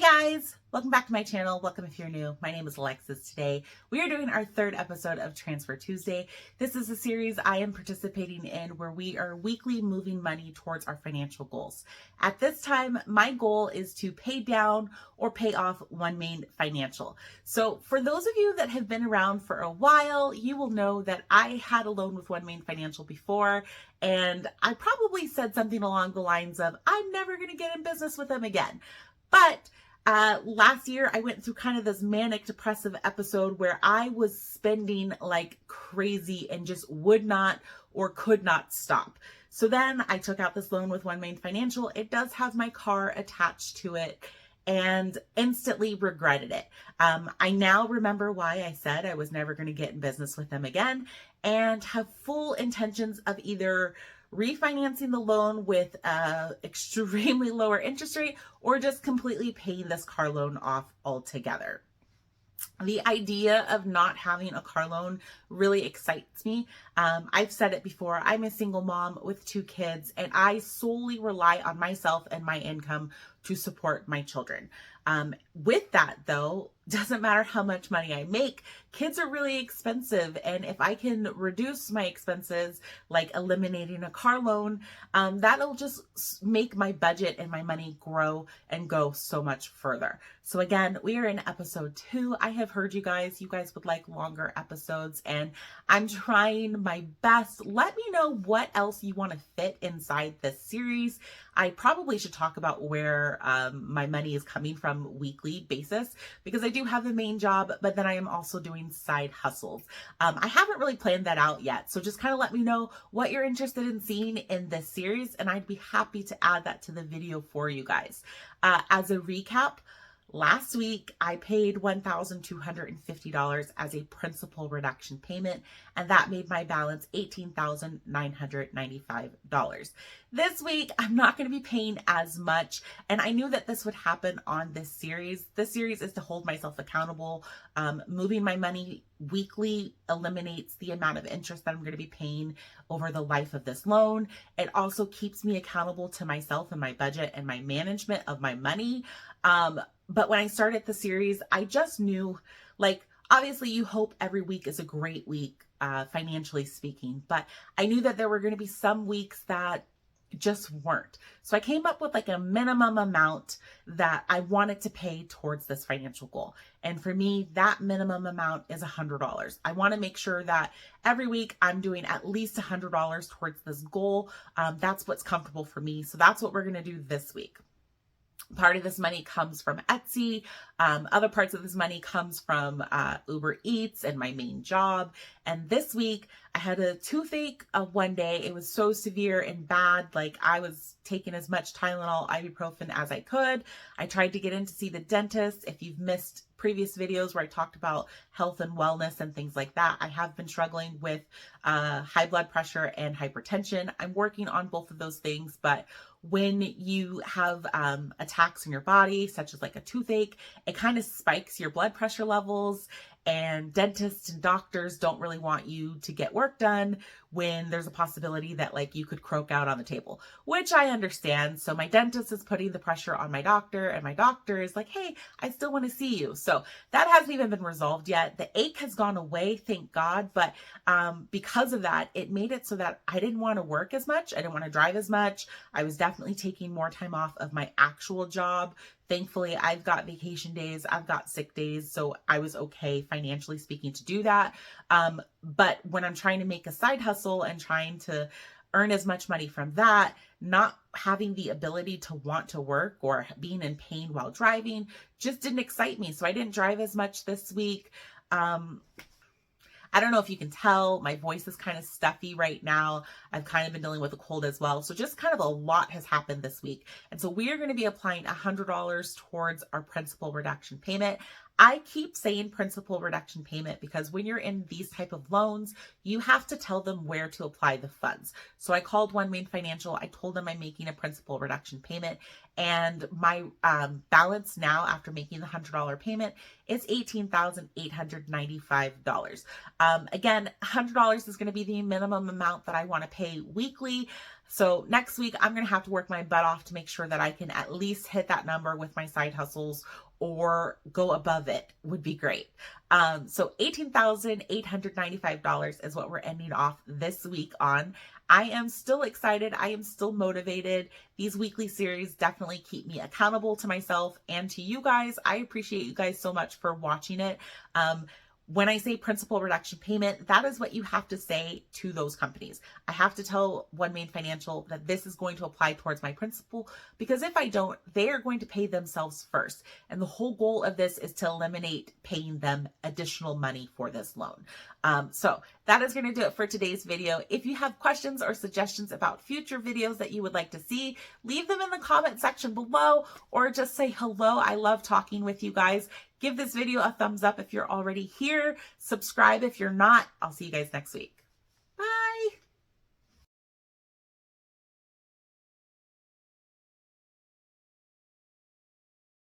Hi guys, welcome back to my channel. Welcome if you're new. My name is Alexis. Today we are doing our third episode of Transfer Tuesday. This is a series I am participating in where we are weekly moving money towards our financial goals. At this time, my goal is to pay down or pay off OneMain Financial. So for those of you that have been around for a while, you will know that I had a loan with OneMain Financial before, and I probably said something along the lines of, I'm never going to get in business with them again. But last year I went through kind of this manic depressive episode where I was spending like crazy and just would not or could not stop. So then I took out this loan with OneMain Financial. It does have my car attached to it and instantly regretted it. I now remember why I said I was never going to get in business with them again and have full intentions of either refinancing the loan with extremely lower interest rate or just completely paying this car loan off altogether. The idea of not having a car loan really excites me. I've said it before, I'm a single mom with 2 kids and I solely rely on myself and my income to support my children. With that though, doesn't matter how much money I make, kids are really expensive. And if I can reduce my expenses, like eliminating a car loan, that'll just make my budget and my money grow and go so much further. So again, we are in episode 2. I have heard you guys would like longer episodes and I'm trying my best. Let me know what else you want to fit inside this series. I probably should talk about where my money is coming from weekly basis because I do have a main job, but then I am also doing side hustles. I haven't really planned that out yet. So just kind of let me know what you're interested in seeing in this series and I'd be happy to add that to the video for you guys. As a recap, last week, I paid $1,250 as a principal reduction payment, and that made my balance $18,995. This week, I'm not going to be paying as much, and I knew that this would happen on this series. This series is to hold myself accountable. Moving my money weekly eliminates the amount of interest that I'm going to be paying over the life of this loan. It also keeps me accountable to myself and my budget and my management of my money. But when I started the series, I just knew, like, obviously you hope every week is a great week, financially speaking, but I knew that there were going to be some weeks that just weren't. So I came up with like a minimum amount that I wanted to pay towards this financial goal. And for me, that minimum amount is $100. I want to make sure that every week I'm doing at least $100 towards this goal. That's what's comfortable for me. So that's what we're going to do this week. Part of this money comes from Etsy. Other parts of this money comes from Uber Eats and my main job. And this week I had a toothache one day. It was so severe and bad. Like I was taking as much Tylenol, ibuprofen as I could. I tried to get in to see the dentist. If you've missed previous videos where I talked about health and wellness and things like that, I have been struggling with high blood pressure and hypertension. I'm working on both of those things, but when you have attacks in your body, such as like a toothache, it kind of spikes your blood pressure levels, and dentists and doctors don't really want you to get work done when there's a possibility that like you could croak out on the table, which I understand. So my dentist is putting the pressure on my doctor and my doctor is like, hey, I still want to see you. So that hasn't even been resolved yet. The ache has gone away, thank God. But because of that, it made it so that I didn't want to work as much. I didn't want to drive as much. I was definitely taking more time off of my actual job. Thankfully, I've got vacation days, I've got sick days, so I was okay financially speaking to do that. But when I'm trying to make a side hustle and trying to earn as much money from that, not having the ability to want to work or being in pain while driving just didn't excite me. So I didn't drive as much this week. I don't know if you can tell, my voice is kind of stuffy right now. I've kind of been dealing with a cold as well. So just kind of a lot has happened this week. And so we are going to be applying $100 towards our principal reduction payment. I keep saying principal reduction payment because when you're in these type of loans, you have to tell them where to apply the funds. So I called OneMain Financial. I told them I'm making a principal reduction payment, and my balance now after making the $100 payment is $18,895. Again, $100 is going to be the minimum amount that I want to pay weekly. So next week, I'm going to have to work my butt off to make sure that I can at least hit that number with my side hustles, or go above it would be great. So $18,895 is what we're ending off this week on. I am still excited. I am still motivated. These weekly series definitely keep me accountable to myself and to you guys. I appreciate you guys so much for watching it. When I say principal reduction payment, that is what you have to say to those companies. I have to tell One Main Financial that this is going to apply towards my principal, because if I don't, they are going to pay themselves first. And the whole goal of this is to eliminate paying them additional money for this loan. So that is going to do it for today's video. If you have questions or suggestions about future videos that you would like to see, leave them in the comment section below, or just say hello. I love talking with you guys. Give this video a thumbs up if you're already here. Subscribe if you're not. I'll see you guys next week.